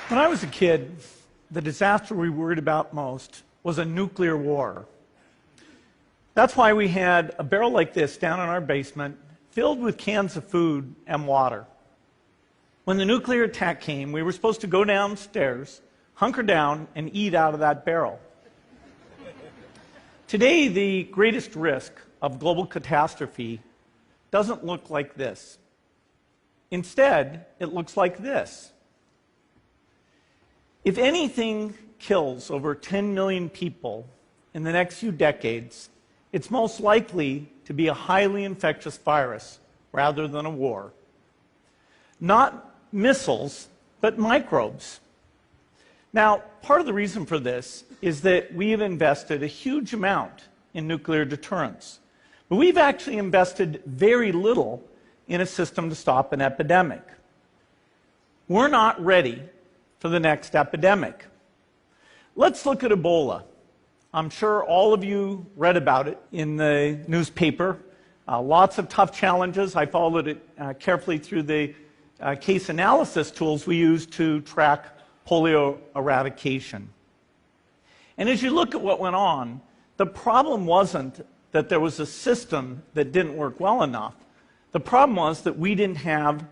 When I was a kid, the disaster we worried about most was a nuclear war. That's why we had a barrel like this down in our basement, filled with cans of food and water. When the nuclear attack came, we were supposed to go downstairs, hunker down, and eat out of that barrel. Today, the greatest risk of global catastrophe doesn't look like this. Instead, it looks like this. If anything kills over 10 million people in the next few decades, it's most likely to be a highly infectious virus rather than a war. Not missiles, but microbes. Now, part of the reason for this is that we have invested a huge amount in nuclear deterrence. But we've actually invested very little in a system to stop an epidemic. We're not ready for the next epidemic. Let's look at Ebola. I'm sure all of you read about it in the newspaper. Lots of tough challenges. I followed it carefully through the case analysis tools we use to track polio eradication. And as you look at what went on, the problem wasn't that there was a system that didn't work well enough. The problem was that we didn't have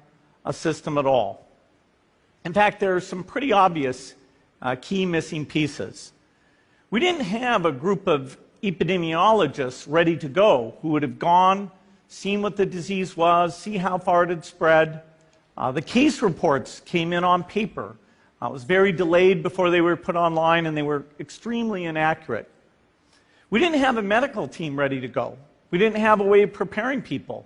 a system at all. In fact, there are some pretty obvious key missing pieces. We didn't have a group of epidemiologists ready to go who would have gone, seen what the disease was, see how far it had spread. The case reports came in on paper. It was very delayed before they were put online, and they were extremely inaccurate. We didn't have a medical team ready to go. We didn't have a way of preparing people.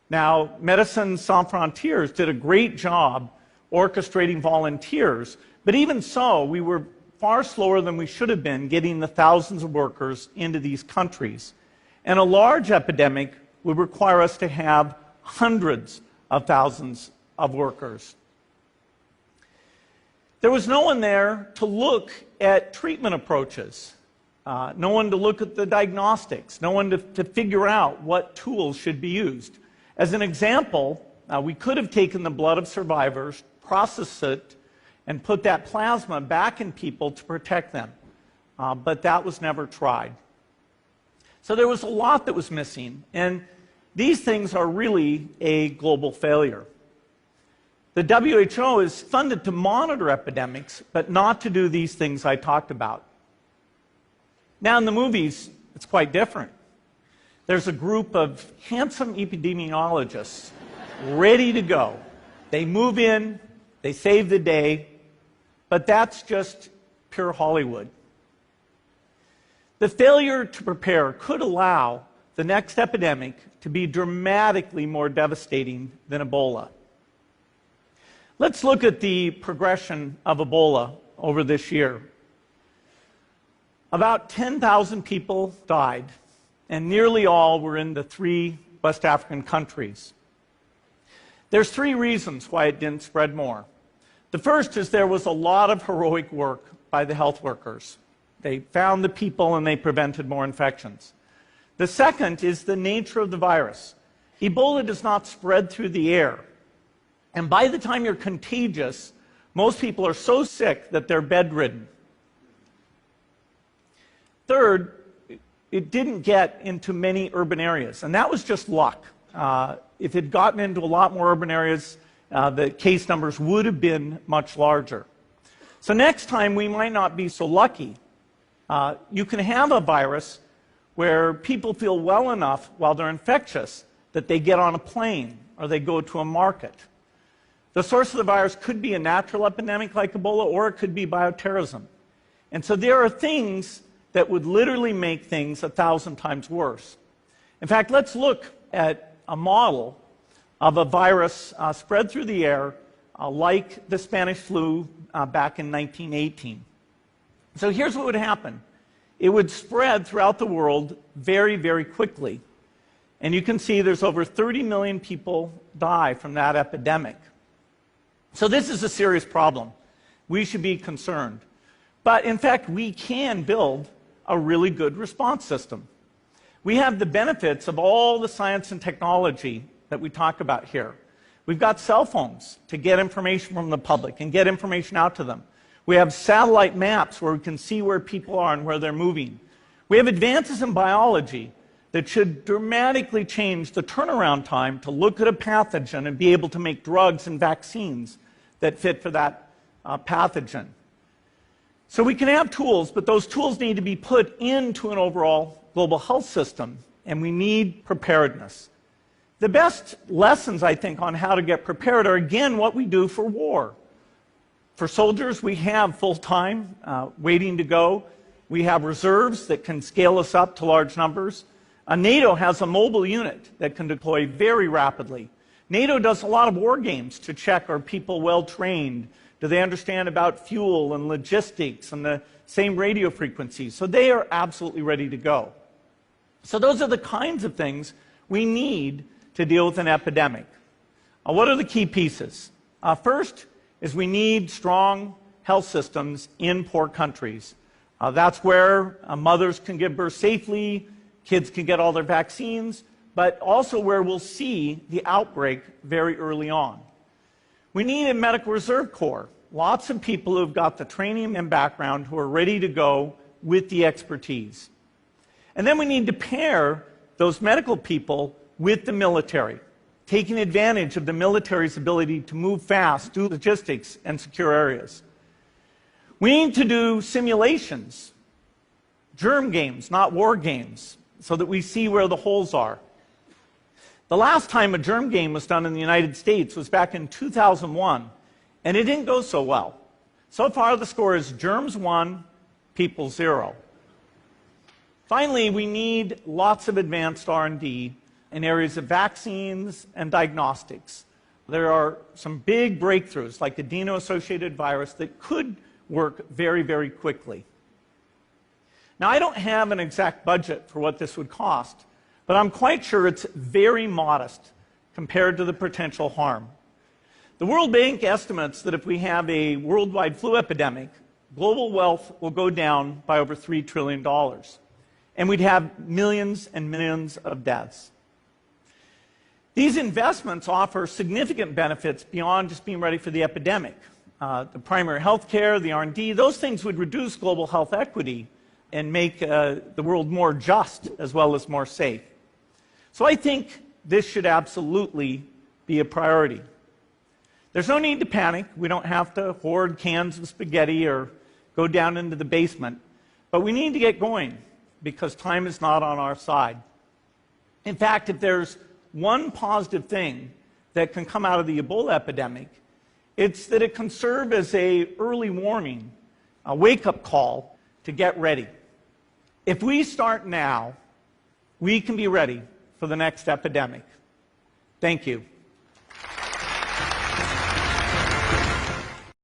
Now, Médecins Sans Frontières did a great job orchestrating volunteers, but even so, we were far slower than we should have been getting the thousands of workers into these countries. And a large epidemic would require us to have hundreds of thousands of workers. There was no one there to look at treatment approaches, no one to look at the diagnostics, no one to figure out what tools should be used. As an example, we could have taken the blood of survivors, processed it, and put that plasma back in people to protect them. But that was never tried. So there was a lot that was missing, and these things are really a global failure. The WHO is funded to monitor epidemics, but not to do these things I talked about. Now in the movies, it's quite different. There's a group of handsome epidemiologists ready to go. They move in, they save the day, but that's just pure Hollywood. The failure to prepare could allow the next epidemic to be dramatically more devastating than Ebola. Let's look at the progression of Ebola over this year. About 10,000 people died, and nearly all were in the 3 West African countries. There's 3 reasons why it didn't spread more. The first is there was a lot of heroic work by the health workers. They found the people and they prevented more infections. The second is the nature of the virus. Ebola does not spread through the air. And by the time you're contagious, most people are so sick that they're bedridden. Third, it didn't get into many urban areas, and that was just luck. If it had gotten into a lot more urban areas, the case numbers would have been much larger. So next time, we might not be so lucky. You can have a virus where people feel well enough while they're infectious that they get on a plane or they go to a market. The source of the virus could be a natural epidemic like Ebola, or it could be bioterrorism. And so there are things that would literally make things 1,000 times worse. In fact, let's look at a model of a virus spread through the air like the Spanish flu back in 1918. So here's what would happen. It would spread throughout the world very, very quickly. And you can see there's over 30 million people die from that epidemic. So this is a serious problem. We should be concerned. But in fact, we can build a really good response system. We have the benefits of all the science and technology that we talk about here. We've got cell phones to get information from the public and get information out to them. We have satellite maps where we can see where people are and where they're moving. We have advances in biology that should dramatically change the turnaround time to look at a pathogen and be able to make drugs and vaccines that fit for that pathogen. So we can have tools, but those tools need to be put into an overall global health system, and we need preparedness. The best lessons, I think, on how to get prepared are, again, what we do for war. For soldiers, we have full-time waiting to go. We have reserves that can scale us up to large numbers. NATO has a mobile unit that can deploy very rapidly. NATO does a lot of war games to check, are people well trained? Do they understand about fuel and logistics and the same radio frequencies? So they are absolutely ready to go. So those are the kinds of things we need to deal with an epidemic. What are the key pieces? First is we need strong health systems in poor countries. That's where mothers can give birth safely, kids can get all their vaccines, but also where we'll see the outbreak very early on. We need a medical reserve corps. Lots of people who've got the training and background who are ready to go with the expertise. And then we need to pair those medical people with the military, taking advantage of the military's ability to move fast, do logistics, and secure areas. We need to do simulations, germ games, not war games, so that we see where the holes are. The last time a germ game was done in the United States was back in 2001, and it didn't go so well. So far, the score is germs 1, people 0. Finally, we need lots of advanced R&D in areas of vaccines and diagnostics. There are some big breakthroughs, like adeno-associated virus, that could work very, very quickly. Now, I don't have an exact budget for what this would cost, but I'm quite sure it's very modest compared to the potential harm. The World Bank estimates that if we have a worldwide flu epidemic, global wealth will go down by over $3 trillion, and we'd have millions and millions of deaths. These investments offer significant benefits beyond just being ready for the epidemic. The primary health care, the R&D, those things would reduce global health equity and make the world more just as well as more safe. So I think this should absolutely be a priority. There's no need to panic. We don't have to hoard cans of spaghetti or go down into the basement. But we need to get going because time is not on our side. In fact, if there's one positive thing that can come out of the Ebola epidemic, it's that it can serve as an early warning, a wake-up call to get ready. If we start now, we can be ready for the next epidemic. Thank you.